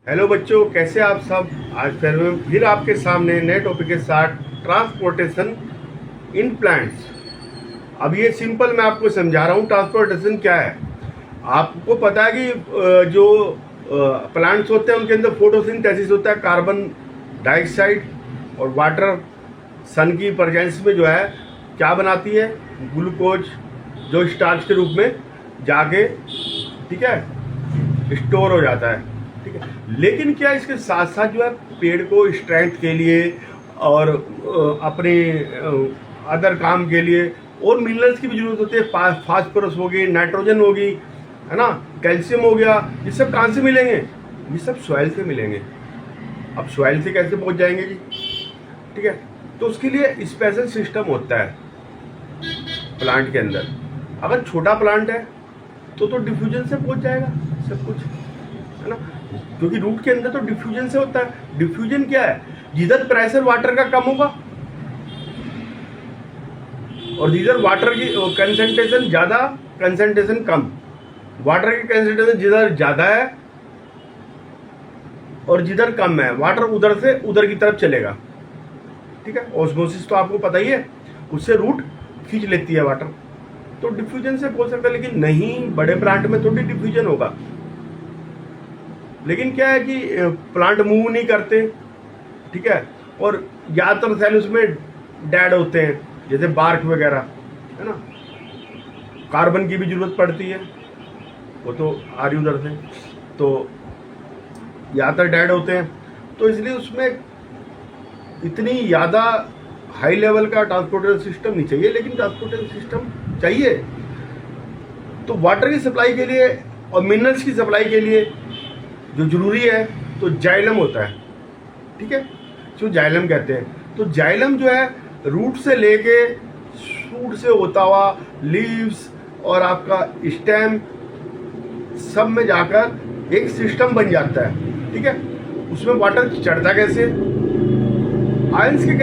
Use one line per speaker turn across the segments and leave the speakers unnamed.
Hello बच्चों, कैसे आप सब। आज फिर आपके सामने नए टॉपिक के साथ ट्रांसपोर्टेशन इन प्लांट्स। अब ये सिंपल मैं आपको समझा रहा हूँ ट्रांसपोर्टेशन क्या है। आपको पता है कि जो प्लांट्स होते हैं उनके अंदर फोटोसिंथेसिस होता है, कार्बन डाइऑक्साइड और वाटर सन की प्रेजेंस में जो है क्या बनाती है, ग्लूकोज, जो स्टार्च के रूप में जाके ठीक है स्टोर हो जाता है। ठीक है, लेकिन क्या इसके साथ साथ जो है पेड़ को स्ट्रेंथ के लिए और अपने अदर काम के लिए और मिनरल्स की भी जरूरत होती है। फास्फोरस होगी, नाइट्रोजन होगी, है ना, कैल्शियम हो गया। ये सब कहाँ से मिलेंगे? ये सब सॉइल से मिलेंगे। अब सॉइल से कैसे पहुंच जाएंगे जी? ठीक है, तो उसके लिए स्पेशल सिस्टम होता है प्लांट के अंदर। अगर छोटा प्लांट है तो डिफ्यूजन से पहुंच जाएगा सब कुछ, है ना, क्योंकि रूट के अंदर तो डिफ्यूजन से होता है। डिफ्यूजन क्या है? जिधर प्रेशर वाटर का कम होगा और जिधर वाटर की कंसंट्रेशन ज्यादा, कंसंट्रेशन कम। वाटर की कंसंट्रेशन जिधर ज्यादा है और जिधर कम है, वाटर उधर से उधर की तरफ चलेगा। ठीक है, ऑस्मोसिस तो आपको पता ही है, उससे रूट खींच लेती है वाटर, तो डिफ्यूजन से बोल सकते हैं। लेकिन नहीं, बड़े प्लांट में थोड़ी डिफ्यूजन होगा। लेकिन क्या है कि प्लांट मूव नहीं करते, ठीक है, और ज्यादातर सेल उसमें डेड होते हैं, जैसे बार्क वगैरह, है ना। कार्बन की भी जरूरत पड़ती है, वो तो आ रही उधर से, तो ज्यादातर डेड होते हैं। तो इसलिए उसमें इतनी ज़्यादा हाई लेवल का ट्रांसपोर्टेशन सिस्टम नहीं चाहिए, लेकिन ट्रांसपोर्टेशन सिस्टम चाहिए। तो वाटर की सप्लाई के लिए और मिनरल्स की सप्लाई के लिए जो जरूरी है तो जाइलम होता है। ठीक है, जो जाइलम कहते हैं, तो जाइलम जो है रूट से लेके शूट से होता हुआ लीव्स और आपका स्टेम सब में जाकर एक सिस्टम बन जाता है। ठीक है, उसमें वाटर चढ़ता कैसे? आयंस की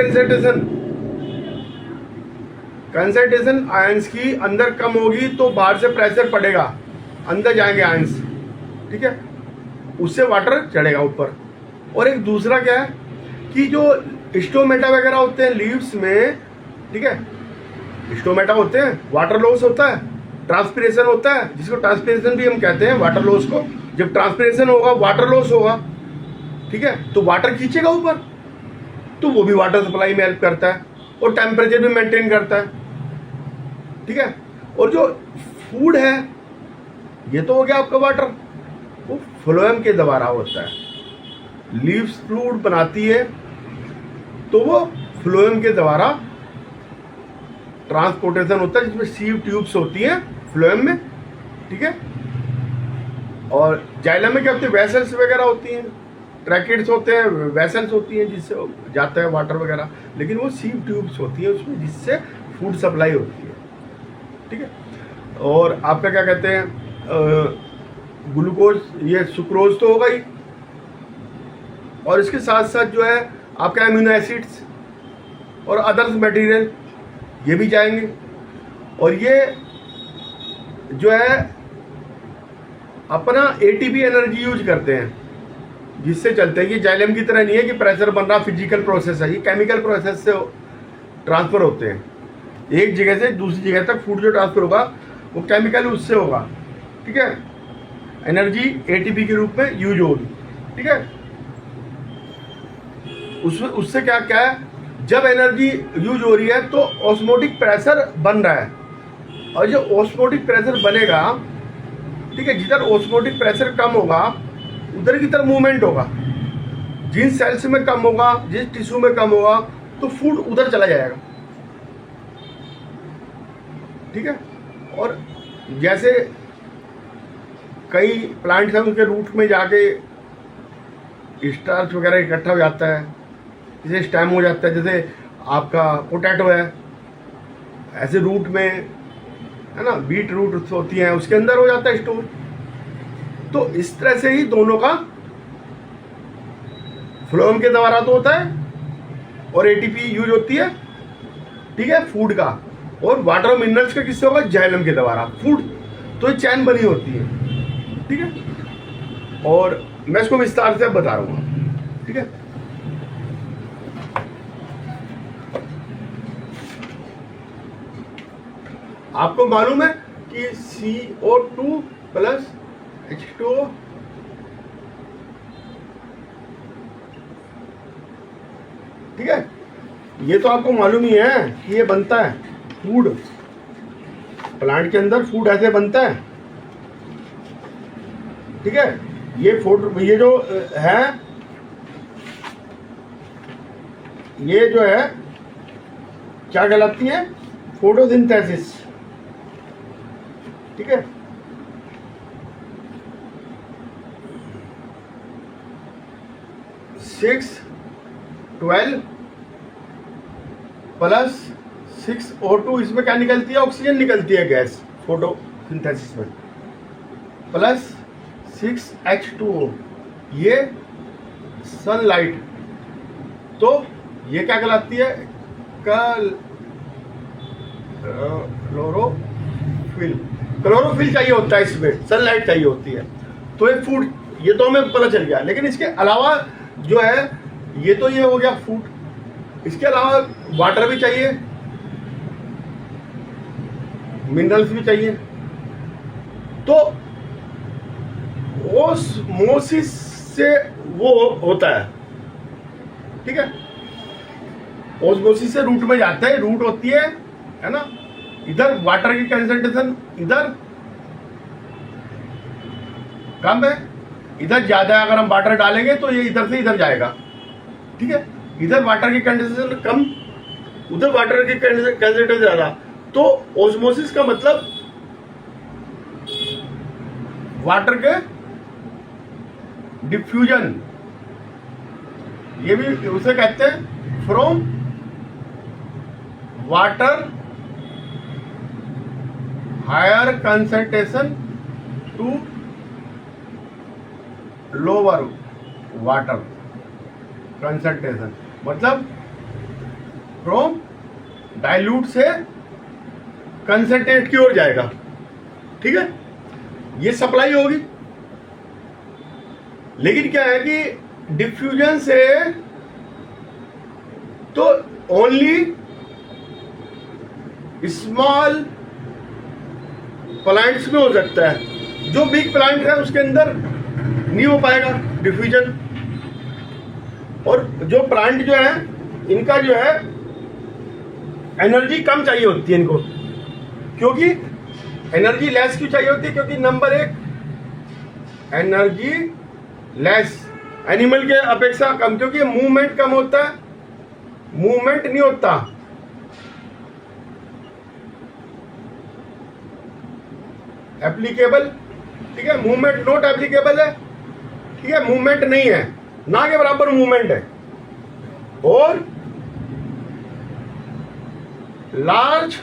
कंसंट्रेशन आयंस की अंदर कम होगी तो बाहर से प्रेशर पड़ेगा, अंदर जाएंगे आयंस। ठीक है, उससे वाटर चढ़ेगा ऊपर। और एक दूसरा क्या है कि जो स्टोमेटा वगैरह होते हैं लीव्स में, ठीक है, स्टोमेटा होते हैं, वाटर लॉस होता है, ट्रांसपिरेशन होता है, जिसको ट्रांसपिरेशन भी हम कहते हैं वाटर लॉस को। जब ट्रांसपिरेशन होगा वाटर लॉस होगा, ठीक है, तो वाटर खींचेगा ऊपर, तो वो भी वाटर सप्लाई में हेल्प करता है और टेम्परेचर भी मेंटेन करता है। ठीक है, और जो फूड है ये तो हो गया आपका वाटर, वो फ्लोएम के द्वारा होता है। लीव्स फ्लूइड बनाती है तो वो फ्लोएम के द्वारा ट्रांसपोर्टेशन होता है, जिसमें सीव ट्यूब्स होती हैं फ्लोएम में। ठीक है, और जाइलम में क्या होती है? वेसल्स वगैरह होती हैं, ट्रैकेट्स होते हैं, वेसल्स होती हैं जिससे जाता है वाटर वगैरह, लेकिन वो सीव ट्यूब्स होती है उसमें, जिससे फूड सप्लाई होती है। ठीक है, और आपका क्या कहते हैं, ग्लूकोज, ये सुक्रोज तो होगा ही, और इसके साथ साथ जो है आपका अमीनो एसिड्स और अदर्स मटेरियल ये भी जाएंगे। और ये जो है अपना एटीपी एनर्जी यूज करते हैं, जिससे चलते हैं। ये जाइलम की तरह नहीं है कि प्रेशर बन रहा, फिजिकल प्रोसेस है, ये केमिकल प्रोसेस से ट्रांसफर होते हैं। एक जगह से दूसरी जगह तक फूड जो ट्रांसफर होगा वो केमिकल उससे होगा। ठीक है, एनर्जी एटीपी के रूप में यूज होगी। ठीक है, उससे क्या क्या है, जब एनर्जी यूज हो रही है तो ऑस्मोटिक प्रेशर बन रहा है, और जो ऑस्मोटिक प्रेशर बनेगा, ठीक है, जिधर ऑस्मोटिक प्रेशर कम होगा उधर की तरफ मूवमेंट होगा। जिन सेल्स में कम होगा, जिस टिश्यू में कम होगा, तो फूड उधर चला जाएगा। ठीक है, और जैसे कई प्लांट्स हैं उनके रूट में जाके स्टार्च वगैरह इकट्ठा हो जाता है, जैसे स्टेम हो जाता है, जैसे आपका पोटैटो है, ऐसे रूट में, है ना, बीट रूट होती हैं, उसके अंदर हो जाता है स्टोर। तो इस तरह से ही दोनों का फ्लोएम के द्वारा तो होता है और एटीपी यूज होती है, ठीक है, फूड का, और वाटर और मिनरल्स का किससे होगा? जाइलम के द्वारा फूड। तो ये चैन बनी होती है। ठीक है, और मैं इसको विस्तार से बता रहा हूँ, ठीक है। आपको मालूम है कि CO2 प्लस H2O, ठीक है, ये तो आपको मालूम ही है कि ये बनता है फूड, प्लांट के अंदर फूड ऐसे बनता है, ठीक है। ये जो है, ये जो है क्या कहलाती है, फोटोसिंथेसिस, ठीक है। सिक्स 12 प्लस 6O2, इसमें क्या निकलती है, ऑक्सीजन निकलती है गैस फोटोसिंथेसिस में, प्लस 6H2O, ये सनलाइट, तो ये क्या कहलाती है, क्लोरोफिल चाहिए होता है इसमें, सनलाइट चाहिए होती है, तो ये फूड, ये तो हमें पता चल गया। लेकिन इसके अलावा जो है, ये तो ये हो गया फूड, इसके अलावा वाटर भी चाहिए, मिनरल्स भी चाहिए। तो ओस्मोसिस से वो होता है, ठीक है, ओस्मोसिस से रूट में जाते हैं, रूट होती है ना, इधर वाटर की कंसंट्रेशन इधर कम है, इधर ज्यादा है, अगर हम वाटर डालेंगे तो ये इधर से इधर जाएगा, ठीक है। इधर वाटर की कंसंट्रेशन कम, उधर वाटर की कंसंट्रेशन ज्यादा, तो ओस्मोसिस का मतलब वाटर के डिफ्यूजन, ये भी उसे कहते हैं from water higher concentration to lower water concentration, मतलब फ्रॉम डाइल्यूट से कंसंट्रेट की ओर जाएगा, ठीक है, ये सप्लाई होगी। लेकिन क्या है कि डिफ्यूजन से तो ओनली स्मॉल प्लांट्स में हो सकता है, जो बिग प्लांट है उसके अंदर नहीं हो पाएगा डिफ्यूजन। और जो प्लांट जो है, इनका जो है एनर्जी कम चाहिए होती है इनको, क्योंकि एनर्जी लेस क्यों चाहिए होती है, क्योंकि नंबर एक, एनर्जी लेस एनिमल के अपेक्षा कम, क्योंकि मूवमेंट कम होता है, मूवमेंट नहीं होता, एप्लीकेबल, ठीक है, मूवमेंट नॉट एप्लीकेबल है, ठीक है, मूवमेंट नहीं है, ना के बराबर मूवमेंट है। और large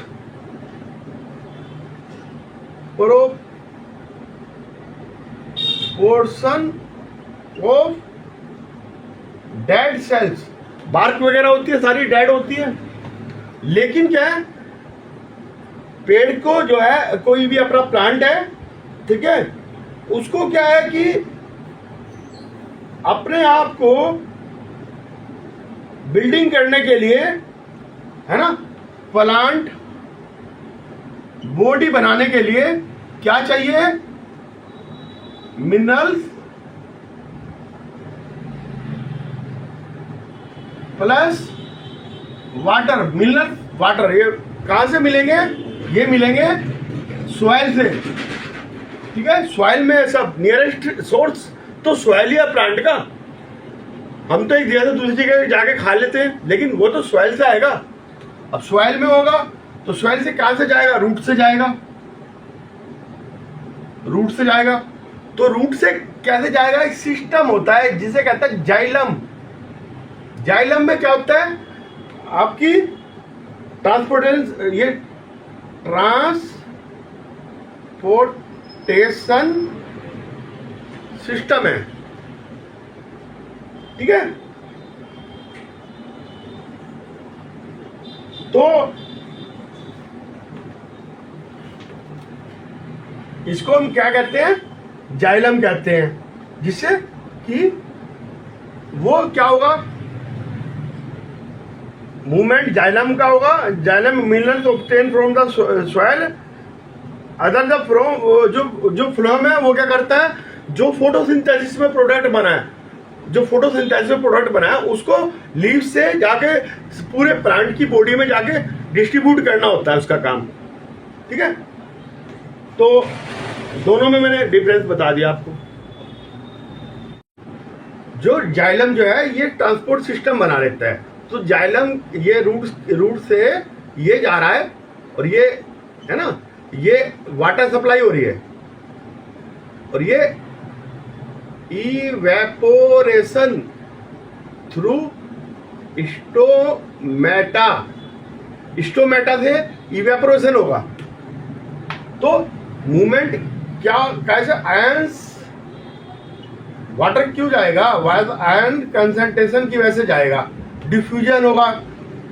proportion of dead cells, bark वगैरह होती है सारी डेड होती है। लेकिन क्या है, पेड़ को जो है, कोई भी अपना प्लांट है, ठीक है, उसको क्या है कि अपने आप को बिल्डिंग करने के लिए, है ना, प्लांट बॉडी बनाने के लिए क्या चाहिए, minerals plus water. Mineral water ये कहां से मिलेंगे, ये मिलेंगे सॉइल से, ठीक है। सॉइल में सब नियरेस्ट सोर्स तो सॉइल ही है प्लांट का। हम तो एक जगह से दूसरी जगह जाके खा लेते हैं, लेकिन वो तो सॉइल से आएगा। अब सॉइल में होगा तो सॉइल से कहां से जाएगा, रूट से जाएगा, रूट से जाएगा। तो रूट से कैसे जाएगा, एक सिस्टम होता है जिसे कहते हैं जाइलम। जाइलम में क्या होता है, आपकी ट्रांसपोर्टेशन, ये ट्रांसपोर्टेशन सिस्टम है, ठीक है। तो इसको हम क्या कहते हैं, जाइलम कहते हैं, जिससे कि वो क्या होगा, मूवमेंट जाइलम का होगा, xylem minerals obtain from the soil, other the from जो फ्लोएम है वो क्या करता है, जो फोटोसिंथेसिस में प्रोडक्ट बना है, जो फोटोसिंथेसिस में प्रोडक्ट बना है उसको लीव्स से जाके पूरे प्लांट की बॉडी में जाके डिस्ट्रीब्यूट करना होता है उसका काम। ठीक है, तो दोनों में मैंने डिफरेंस बता दिया आपको। जो जाइलम जो है ये ट्रांसपोर्ट सिस्टम बना लेता है, तो जाइलम ये रूट से ये जा रहा है और ये है ना, ये वाटर सप्लाई हो रही है और ये इवेपोरेशन थ्रू स्टोमेटा, स्टोमेटा से इवेपोरेशन होगा। तो मूवमेंट क्या, कैसे आयंस, वाटर क्यों जाएगा, आयन कंसंट्रेशन की वजह से जाएगा, डिफ्यूजन होगा।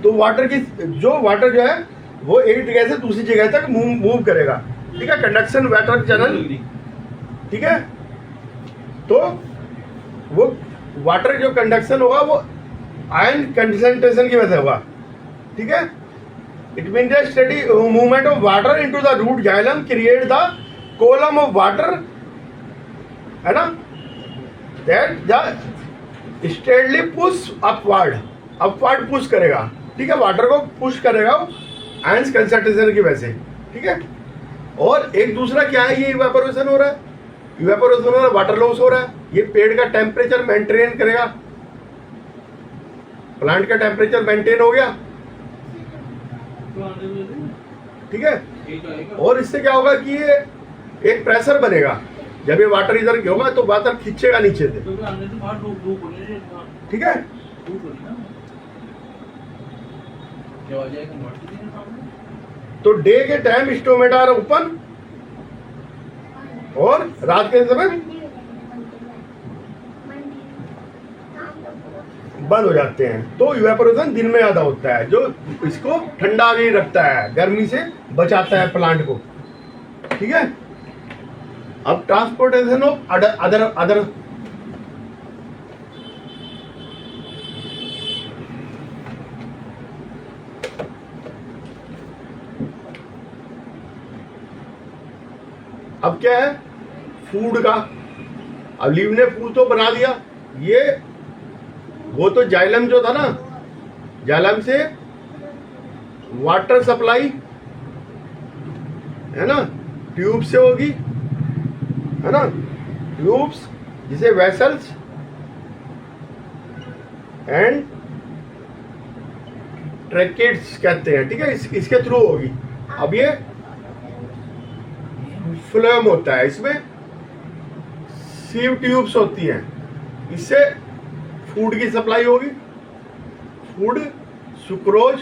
तो वाटर की जो है वो एक जगह से दूसरी जगह तक मूव करेगा। ठीक है, कंडक्शन वाटर चैनल। ठीक है, तो वो वाटर जो कंडक्शन होगा वो आयन कंसंट्रेशन की वजह से होगा। ठीक है, it mean the steady movement of water into the root xylem create the column of water, है ना, that the steadily push upward push करेगा। ठीक है, वाटर को पुश करेगा आयंस कंसंट्रेशन की वजह से। ठीक है, और एक दूसरा क्या है, ये इवेपोरेशन हो रहा है, इवेपोरेशन हो रहा है, वाटर लॉस हो रहा है, ये पेड़ का टेम्परेचर मेंटेन करेगा, प्लांट का टेम्परेचर मेंटेन हो गया। ठीक है, और इससे क्या होगा कि ये एक प्रेशर बनेगा, जब ये वाटर इधर होगा तो वाटर खींचेगा नीचे से। ठीक है, तो डे के टाइम स्टोमेटा आर ओपन और रात के समय बंद हो जाते हैं। तो इवेपोरेशन दिन में ज्यादा होता है, जो इसको ठंडा भी रखता है, गर्मी से बचाता है प्लांट को। ठीक है, अब ट्रांसपोर्टेशन ऑफ अदर अब क्या है, फूड का। अब लीव ने फूड तो बना दिया, ये वो तो जाइलम जो था ना, जाइलम से वाटर सप्लाई है ना, ट्यूब से होगी, है ना, ट्यूब्स जिसे वेसल्स एंड ट्रैकेट्स कहते हैं। ठीक है, इसके थ्रू होगी। अब ये फ्लोएम होता है, इसमें सीव ट्यूब्स होती हैं, इससे फूड की सप्लाई होगी, फूड, सुक्रोज,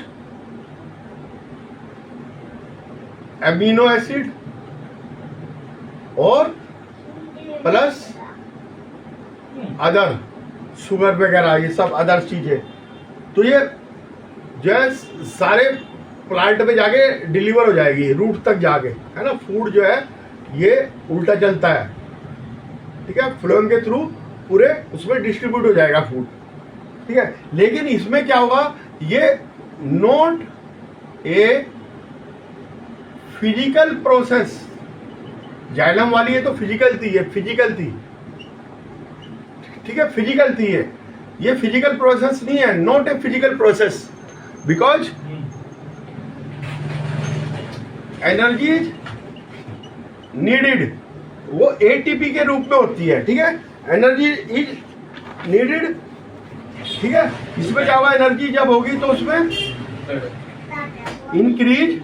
एमिनो एसिड और प्लस अदर शुगर वगैरह, ये सब अदर चीजें। तो ये जो है सारे प्लांट में जाके डिलीवर हो जाएगी, रूट तक जाके, है ना। फूड जो है ये उल्टा चलता है। ठीक है, फ्लोएम के थ्रू पूरे उसमें डिस्ट्रीब्यूट हो जाएगा फूड। ठीक है, लेकिन इसमें क्या होगा, ये not a physical process. Xylem वाली है तो फिजिकल थी, ये फिजिकल थी। ठीक है, फिजिकल थी ये फिजिकल प्रोसेस नहीं है, not a physical process, because energy is needed, वो एटीपी के रूप में होती है। ठीक है, एनर्जी इज नीडेड। ठीक है, इसमें क्या होगा, एनर्जी जब होगी तो उसमें इंक्रीज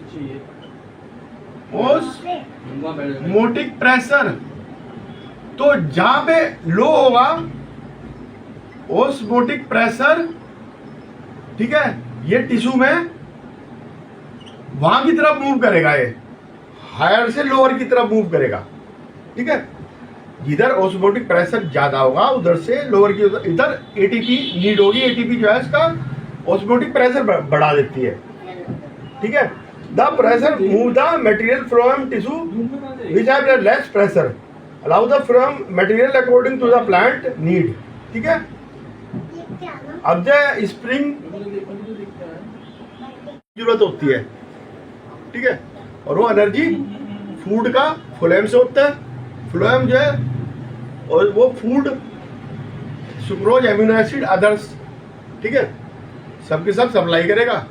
ऑस्मोटिक प्रेशर। तो जहां पे लो होगा ऑस्मोटिक प्रेशर, ठीक है, ये टिश्यू में वहां की तरफ मूव करेगा, ये हायर से लोअर की तरफ मूव करेगा। ठीक है, जिधर ऑस्मोटिक प्रेशर ज्यादा होगा उधर से लोअर की, इधर एटीपी नीड होगी। एटीपी जो है इसका ऑस्मोटिक प्रेशर बढ़ा देती है। ठीक है, the pressure move the material from tissue which have less pressure. Allow the from material according to the plant need. ठीक है, अब जो स्प्रिंग जरूरत होती है, ठीक है, और वो एनर्जी फूड का फ्लोएम से होता है। फ्लोएम जो है और वो food, sucrose, amino acid, others, ठीक है, सबके सब सप्लाई करेगा।